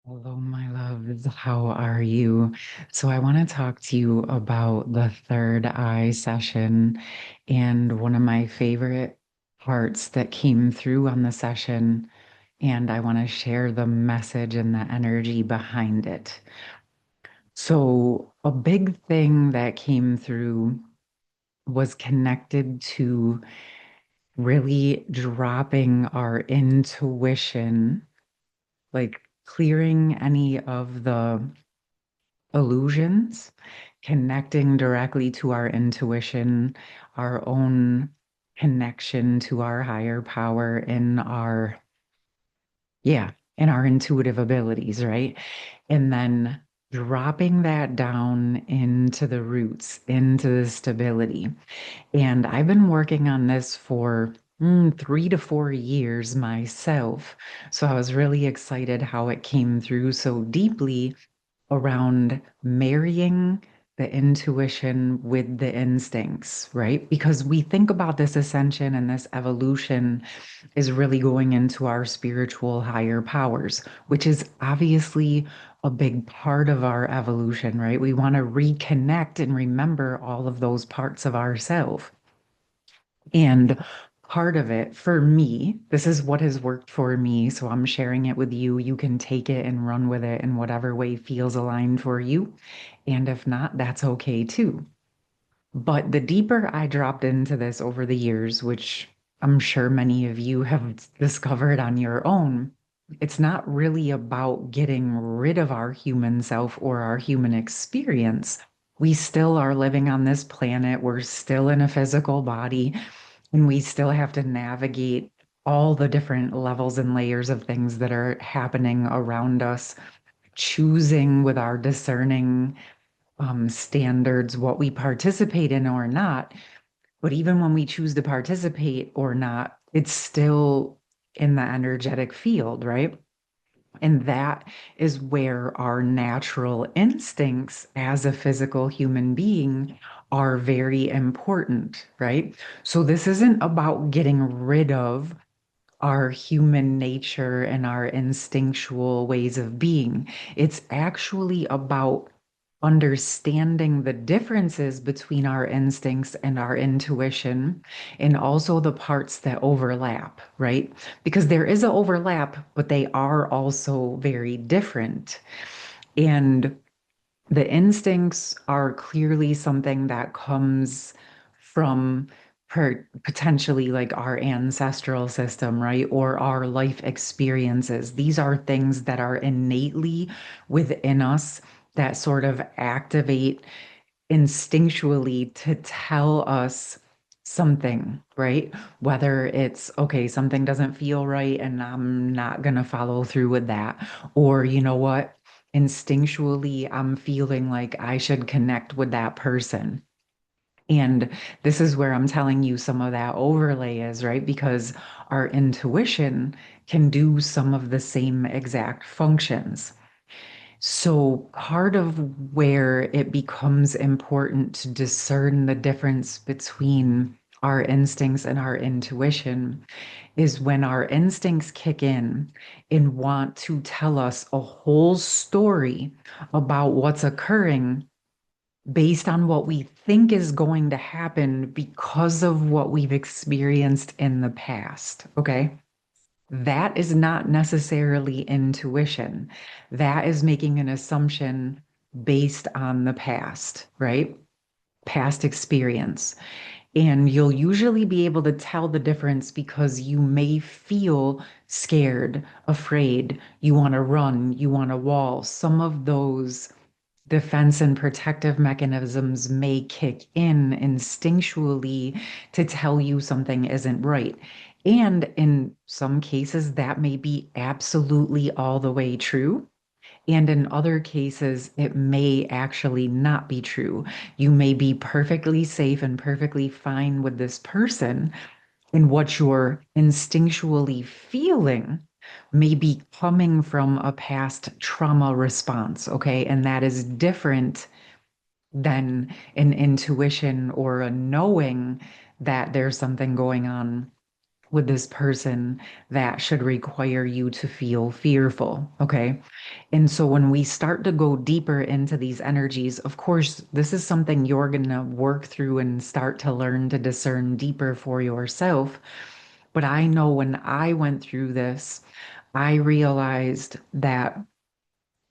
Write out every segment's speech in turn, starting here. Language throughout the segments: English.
Hello, my loves. How are you? So, I want to talk to you about the third eye session. And one of my favorite parts that came through on the session. And I want to share the message and the energy behind it. So, a big thing that came through was connected to really dropping our intuition, like clearing any of the illusions, connecting directly to our intuition, our own connection to our higher power in our intuitive abilities, right? And then dropping that down into the roots, into the stability. And I've been working on this for 3 to 4 years myself. So I was really excited how it came through so deeply around marrying the intuition with the instincts, right? Because we think about this ascension and this evolution is really going into our spiritual higher powers, which is obviously a big part of our evolution, right? We want to reconnect and remember all of those parts of ourselves. And part of it for me, this is what has worked for me. So I'm sharing it with you. You can take it and run with it in whatever way feels aligned for you. And if not, that's okay too. But the deeper I dropped into this over the years, which I'm sure many of you have discovered on your own, it's not really about getting rid of our human self or our human experience. We still are living on this planet. We're still in a physical body. And we still have to navigate all the different levels and layers of things that are happening around us, choosing with our discerning standards what we participate in or not. But even when we choose to participate or not, it's still in the energetic field, right? And that is where our natural instincts as a physical human being are very important, right? So this isn't about getting rid of our human nature and our instinctual ways of being. It's actually about understanding the differences between our instincts and our intuition, and also the parts that overlap, right? Because there is an overlap, but they are also very different. And the instincts are clearly something that comes from potentially like our ancestral system, right? Or our life experiences. These are things that are innately within us that sort of activate instinctually to tell us something, right? Whether it's, okay, something doesn't feel right and I'm not going to follow through with that. Or, you know what? Instinctually, I'm feeling like I should connect with that person. And this is where I'm telling you some of that overlay is, right? Because our intuition can do some of the same exact functions. So, part of where it becomes important to discern the difference between our instincts and our intuition is when our instincts kick in and want to tell us a whole story about what's occurring based on what we think is going to happen because of what we've experienced in the past. Okay. That is not necessarily intuition. That is making an assumption based on the past, right? Past experience. And you'll usually be able to tell the difference because you may feel scared, afraid, you want to run, you want to wall. Some of those defense and protective mechanisms may kick in instinctually to tell you something isn't right. And in some cases, that may be absolutely all the way true. And in other cases, it may actually not be true. You may be perfectly safe and perfectly fine with this person, and what you're instinctually feeling may be coming from a past trauma response, okay? And that is different than an intuition or a knowing that there's something going on with this person that should require you to feel fearful. Okay. And so when we start to go deeper into these energies, of course, this is something you're going to work through and start to learn to discern deeper for yourself. But I know when I went through this, I realized that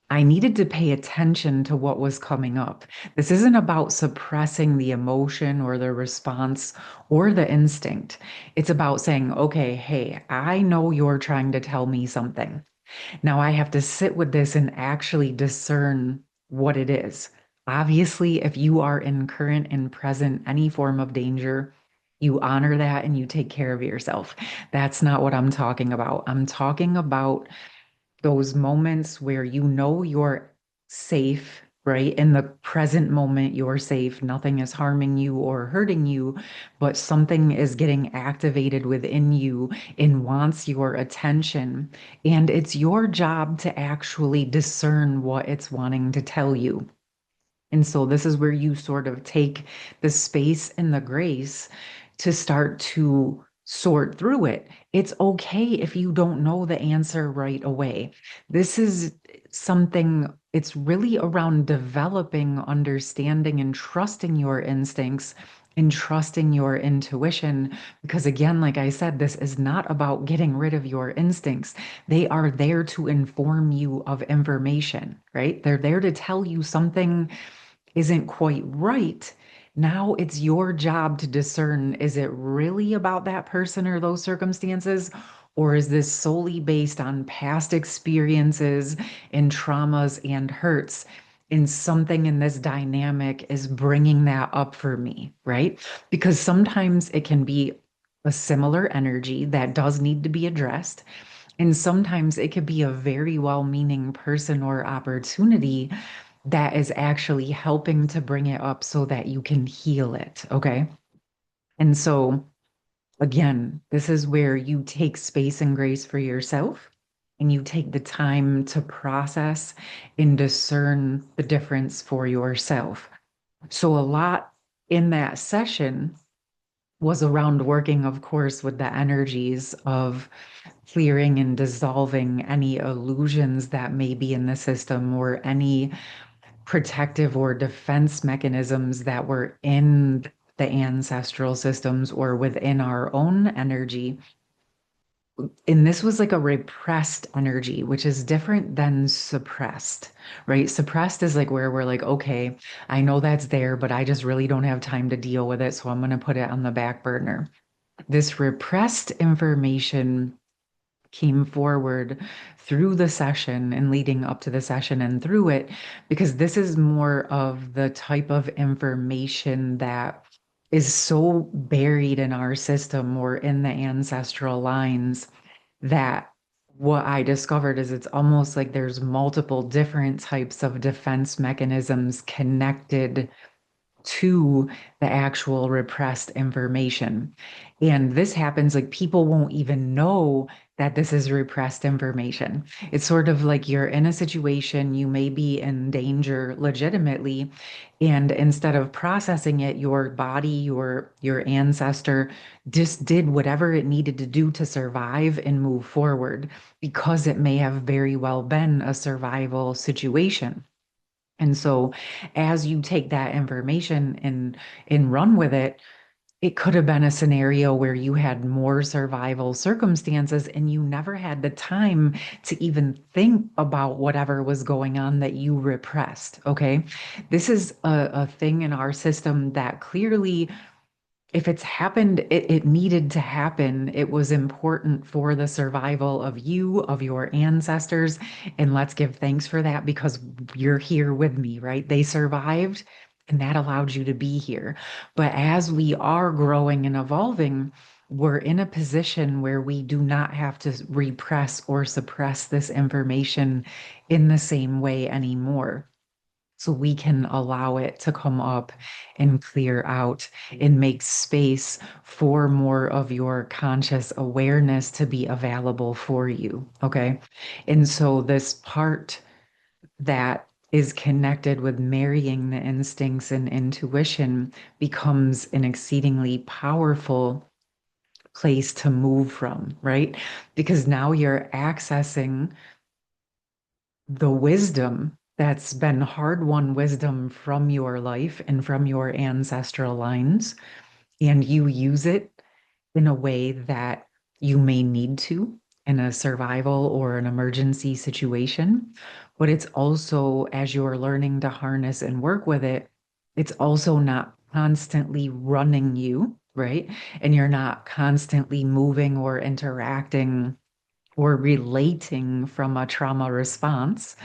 I needed to pay attention to what was coming up. This isn't about suppressing the emotion or the response or the instinct. It's about saying, okay, hey, I know you're trying to tell me something. Now I have to sit with this and actually discern what it is. Obviously, if you are in current and present any form of danger, you honor that and you take care of yourself. That's not what I'm talking about. I'm talking about those moments where you know you're safe, right? In the present moment, you're safe. Nothing is harming you or hurting you, but something is getting activated within you and wants your attention. And it's your job to actually discern what it's wanting to tell you. And so this is where you sort of take the space and the grace to start to sort through it. It's okay if you don't know the answer right away. This is something, it's really around developing understanding and trusting your instincts and trusting your intuition. Because again, like I said, this is not about getting rid of your instincts. They are there to inform you of information, right? They're there to tell you something isn't quite right. Now it's your job to discern, is it really about that person or those circumstances? Or is this solely based on past experiences and traumas and hurts? And something in this dynamic is bringing that up for me, right? Because sometimes it can be a similar energy that does need to be addressed. And sometimes it could be a very well meaning person or opportunity that is actually helping to bring it up so that you can heal it. Okay. And so, again, this is where you take space and grace for yourself and you take the time to process and discern the difference for yourself. So, a lot in that session was around working, of course, with the energies of clearing and dissolving any illusions that may be in the system or any protective or defense mechanisms that were in the ancestral systems or within our own energy. And this was like a repressed energy, which is different than suppressed, right? Suppressed is like where we're like, okay, I know that's there, but I just really don't have time to deal with it. So I'm going to put it on the back burner. This repressed information came forward through the session and leading up to the session and through it, because this is more of the type of information that is so buried in our system or in the ancestral lines that what I discovered is it's almost like there's multiple different types of defense mechanisms connected to the actual repressed information. And this happens like people won't even know that this is repressed information. It's sort of like you're in a situation, you may be in danger legitimately, and instead of processing it, your body, your ancestor just did whatever it needed to do to survive and move forward because it may have very well been a survival situation. And so as you take that information and run with it, it could have been a scenario where you had more survival circumstances and you never had the time to even think about whatever was going on that you repressed. Okay. This is a thing in our system that clearly if it's happened, it needed to happen. It was important for the survival of you, of your ancestors. And let's give thanks for that because you're here with me, right? They survived and that allowed you to be here. But as we are growing and evolving, we're in a position where we do not have to repress or suppress this information in the same way anymore. So we can allow it to come up and clear out and make space for more of your conscious awareness to be available for you. Okay. And so this part that is connected with marrying the instincts and intuition becomes an exceedingly powerful place to move from, right? Because now you're accessing the wisdom that's been hard-won wisdom from your life and from your ancestral lines, and you use it in a way that you may need to in a survival or an emergency situation. But it's also, as you're learning to harness and work with it, it's also not constantly running you, right? And you're not constantly moving or interacting or relating from a trauma response,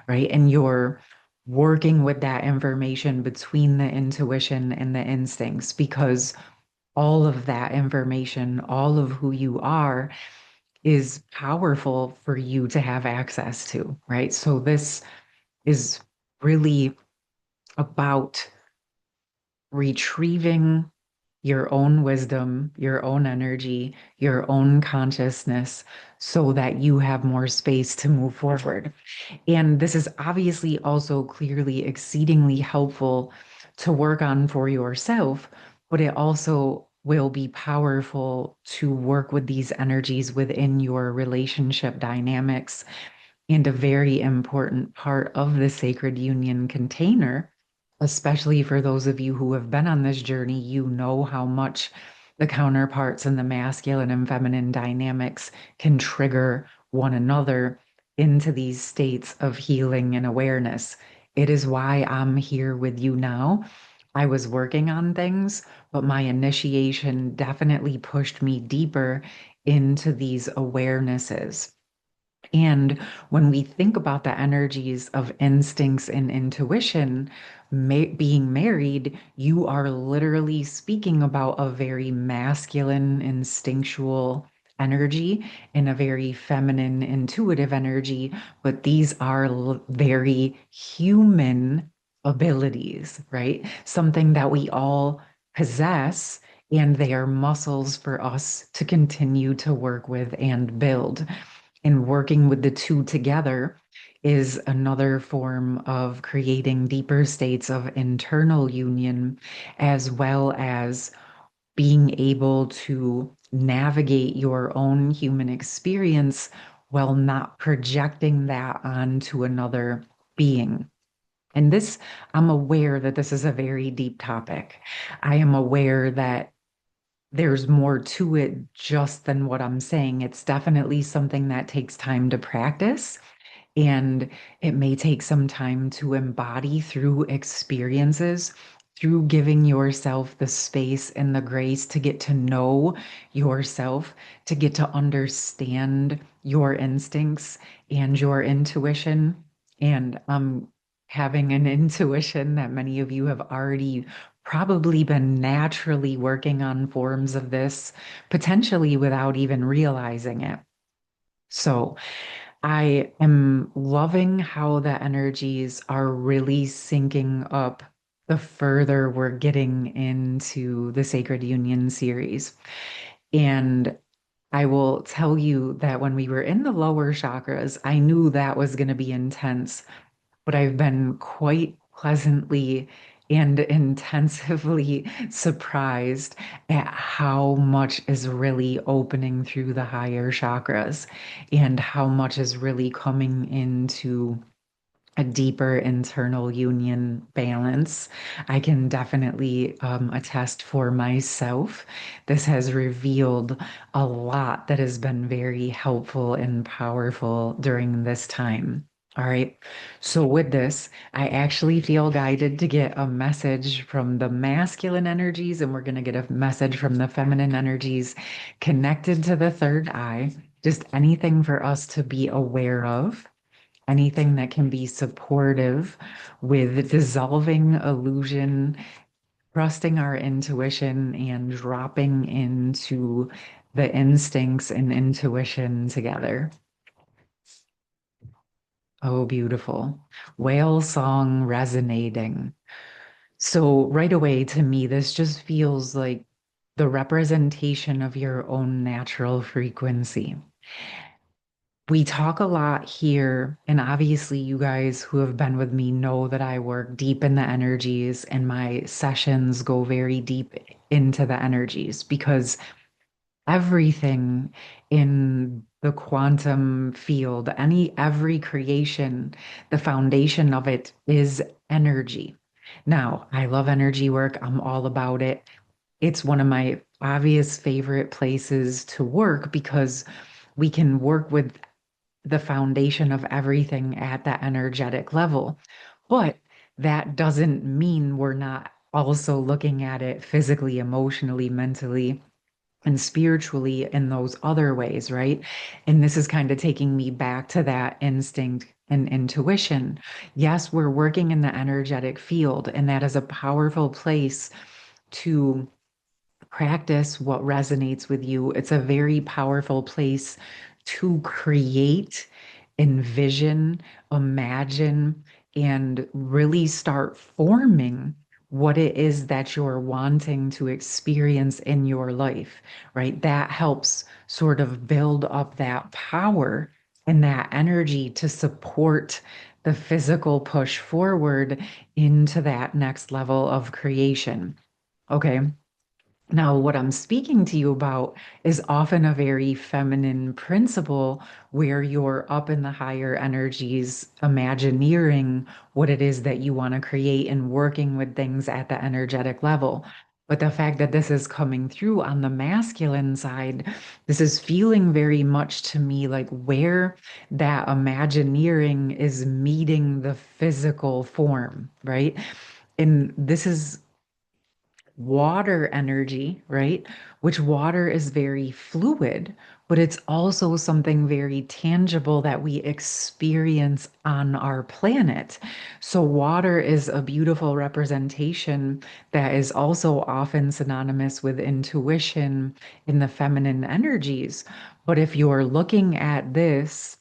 right? And you're working with that information between the intuition and the instincts because all of that information, all of who you are, is powerful for you to have access to, right? So this is really about retrieving your own wisdom, your own energy, your own consciousness, so that you have more space to move forward. And this is obviously also clearly exceedingly helpful to work on for yourself, but it also will be powerful to work with these energies within your relationship dynamics. And a very important part of the sacred union container, especially for those of you who have been on this journey, you know how much the counterparts and the masculine and feminine dynamics can trigger one another into these states of healing and awareness. It is why I'm here with you now. I was working on things, but my initiation definitely pushed me deeper into these awarenesses. And when we think about the energies of instincts and intuition, being married, you are literally speaking about a very masculine, instinctual energy and a very feminine, intuitive energy. But these are very human abilities, right? Something that we all possess, and they are muscles for us to continue to work with and build. And working with the two together is another form of creating deeper states of internal union, as well as being able to navigate your own human experience while not projecting that onto another being. And this, I'm aware that this is a very deep topic. I am aware that there's more to it just than what I'm saying. It's definitely something that takes time to practice. And it may take some time to embody through experiences, through giving yourself the space and the grace to get to know yourself, to get to understand your instincts and your intuition. And having an intuition that many of you have already probably been naturally working on forms of this, potentially without even realizing it. So, I am loving how the energies are really syncing up the further we're getting into the Sacred Union series. And I will tell you that when we were in the lower chakras, I knew that was going to be intense, but I've been quite pleasantly and intensively surprised at how much is really opening through the higher chakras and how much is really coming into a deeper internal union balance. I can definitely attest for myself. This has revealed a lot that has been very helpful and powerful during this time. All right. So, with this, I actually feel guided to get a message from the masculine energies, and we're going to get a message from the feminine energies connected to the third eye. Just anything for us to be aware of, anything that can be supportive with dissolving illusion, trusting our intuition, and dropping into the instincts and intuition together. Oh, beautiful. Whale song resonating. So, right away, to me, this just feels like the representation of your own natural frequency. We talk a lot here, and obviously, you guys who have been with me know that I work deep in the energies, and my sessions go very deep into the energies because everything in the quantum field, every creation, the foundation of it is energy. Now, I love energy work. I'm all about it. It's one of my obvious favorite places to work because we can work with the foundation of everything at that energetic level. But that doesn't mean we're not also looking at it physically, emotionally, mentally, and spiritually in those other ways, right? And this is kind of taking me back to that instinct and intuition. Yes, we're working in the energetic field, and that is a powerful place to practice what resonates with you. It's a very powerful place to create, envision, imagine, and really start forming what it is that you're wanting to experience in your life, right? That helps sort of build up that power and that energy to support the physical push forward into that next level of creation. Okay. Now, what I'm speaking to you about is often a very feminine principle where you're up in the higher energies, imagineering what it is that you want to create and working with things at the energetic level. But the fact that this is coming through on the masculine side, this is feeling very much to me like where that imagineering is meeting the physical form, right? And this is water energy, right? Which water is very fluid, but it's also something very tangible that we experience on our planet. So, water is a beautiful representation that is also often synonymous with intuition in the feminine energies. But if you're looking at this,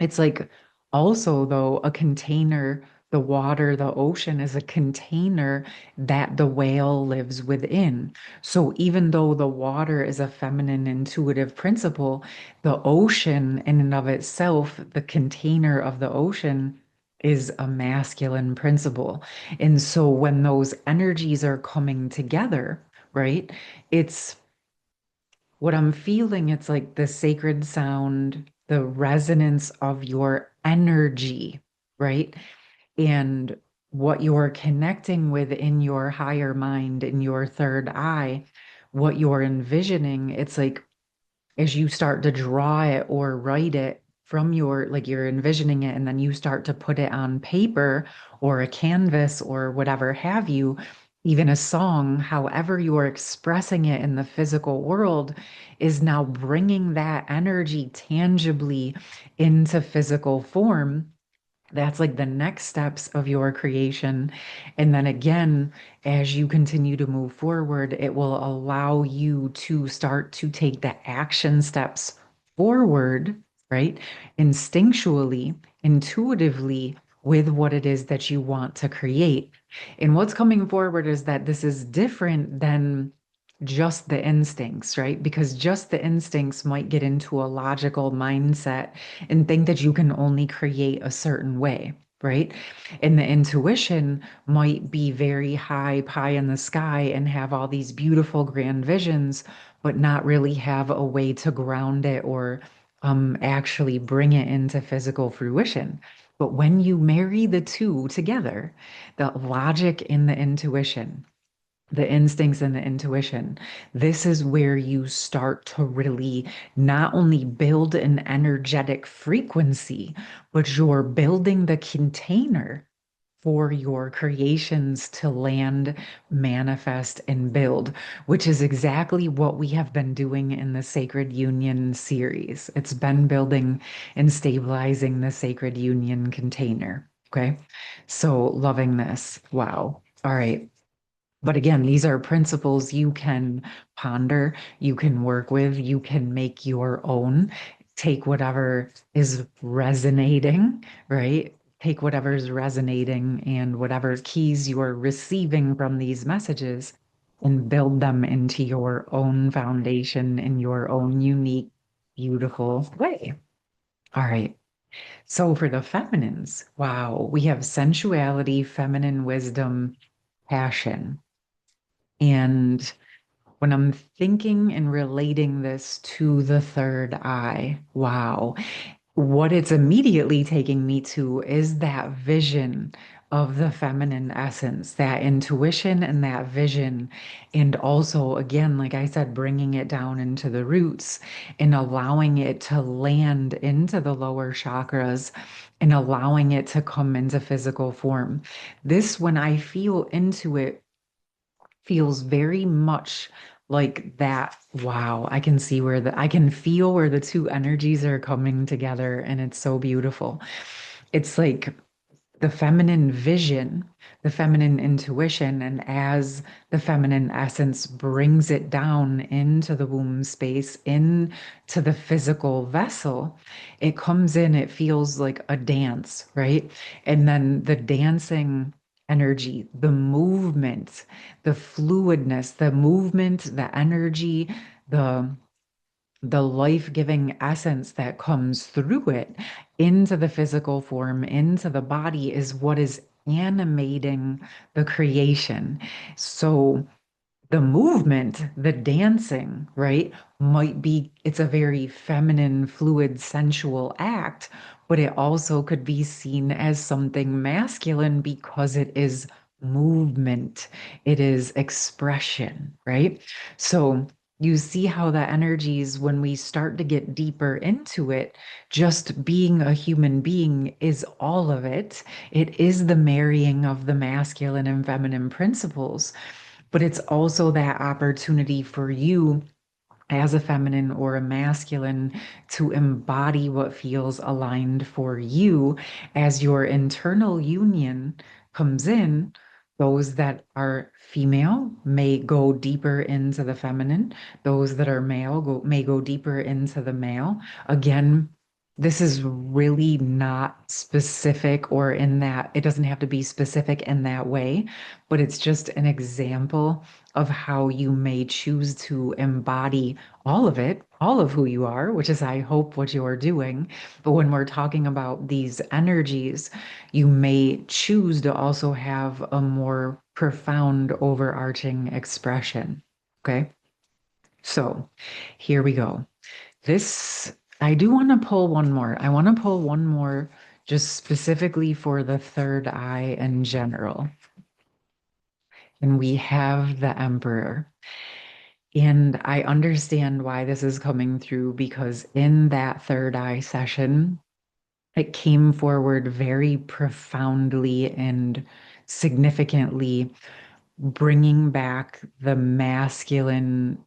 it's like also, though, a container, the water, the ocean is a container that the whale lives within. So even though the water is a feminine intuitive principle, the ocean in and of itself, the container of the ocean, is a masculine principle. And so when those energies are coming together, right, it's what I'm feeling, it's like the sacred sound, the resonance of your energy, right? And what you're connecting with in your higher mind, in your third eye, what you're envisioning, it's like as you start to draw it or write it from your, like you're envisioning it, and then you start to put it on paper or a canvas or whatever have you, even a song, however you are expressing it in the physical world, is now bringing that energy tangibly into physical form. That's like the next steps of your creation. And then again, as you continue to move forward, it will allow you to start to take the action steps forward, right? Instinctually, intuitively, with what it is that you want to create. And what's coming forward is that this is different than just the instincts, right? Because just the instincts might get into a logical mindset and think that you can only create a certain way, right? And the intuition might be very high, pie in the sky, and have all these beautiful grand visions, but not really have a way to ground it or actually bring it into physical fruition. But when you marry the two together, the logic and the intuition, the instincts and the intuition. This is where you start to really not only build an energetic frequency, but you're building the container for your creations to land, manifest, and build, which is exactly what we have been doing in the Sacred Union series. It's been building and stabilizing the Sacred Union container. Okay. So loving this. Wow. All right. But again, these are principles you can ponder, you can work with, you can make your own. Take whatever is resonating, right? Take whatever is resonating and whatever keys you are receiving from these messages and build them into your own foundation in your own unique, beautiful way. All right. So for the feminines, wow, we have sensuality, feminine wisdom, passion. And when I'm thinking and relating this to the third eye, wow, what it's immediately taking me to is that vision of the feminine essence, that intuition and that vision. And also, again, like I said, bringing it down into the roots and allowing it to land into the lower chakras and allowing it to come into physical form. This, when I feel into it, feels very much like that. Wow, I can see where I can feel where the two energies are coming together, and it's so beautiful. It's like the feminine vision, the feminine intuition, and as the feminine essence brings it down into the womb space, into the physical vessel, it comes in, it feels like a dance, right? And then the dancing energy, the movement, the fluidness, the movement, the energy, the the life-giving essence that comes through it into the physical form, into the body is what is animating the creation. So the movement, the dancing, right, might be, it's a very feminine, fluid, sensual act, but it also could be seen as something masculine because it is movement, it is expression, right? So you see how the energies, when we start to get deeper into it, just being a human being is all of it. It is the marrying of the masculine and feminine principles, but it's also that opportunity for you as a feminine or a masculine to embody what feels aligned for you as your internal union comes in. Those that are female may go deeper into the feminine. Those that are male may go deeper into the male. Again, this is really not specific or in that it doesn't have to be specific in that way, but it's just an example of how you may choose to embody all of it, all of who you are, which is, I hope, what you are doing. But when we're talking about these energies, you may choose to also have a more profound, overarching expression. Okay. So here we go. This, I do want to pull one more. I want to pull one more just specifically for the third eye in general. And we have the Emperor. And I understand why this is coming through because in that third eye session, it came forward very profoundly and significantly, bringing back the masculine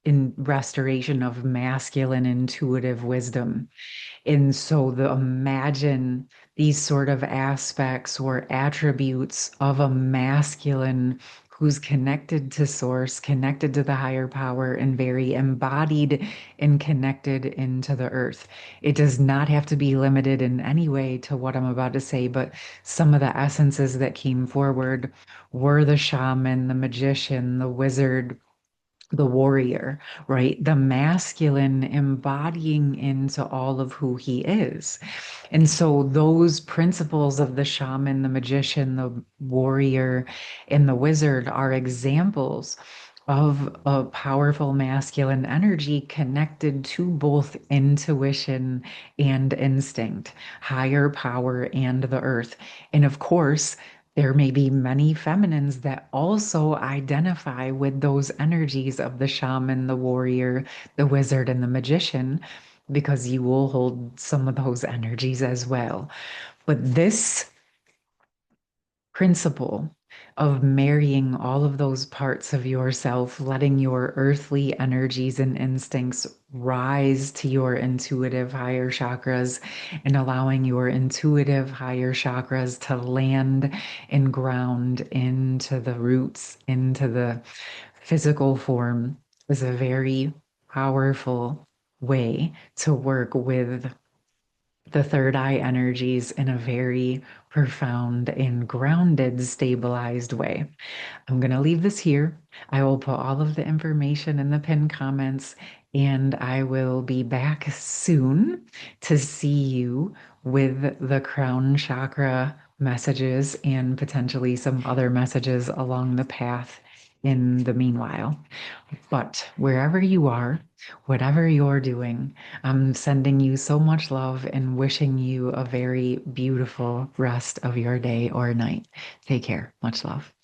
in restoration of masculine intuitive wisdom. And so the imagine these sort of aspects or attributes of a masculine who's connected to source, connected to the higher power, and very embodied and connected into the earth. It does not have to be limited in any way to what I'm about to say, but some of the essences that came forward were the shaman, the magician, the wizard, the warrior, right? The masculine embodying into all of who he is. And so those principles of the shaman, the magician, the warrior, and the wizard are examples of a powerful masculine energy connected to both intuition and instinct, higher power and the earth. And of course, there may be many feminines that also identify with those energies of the shaman, the warrior, the wizard, and the magician, because you will hold some of those energies as well. But this principle of marrying all of those parts of yourself, letting your earthly energies and instincts rise to your intuitive higher chakras and allowing your intuitive higher chakras to land and ground into the roots, into the physical form is a very powerful way to work with the third eye energies in a very profound and grounded, stabilized way. I'm going to leave this here. I will put all of the information in the pinned comments, and I will be back soon to see you with the crown chakra messages and potentially some other messages along the path in the meanwhile. But wherever you are, whatever you're doing, I'm sending you so much love and wishing you a very beautiful rest of your day or night. Take care. Much love.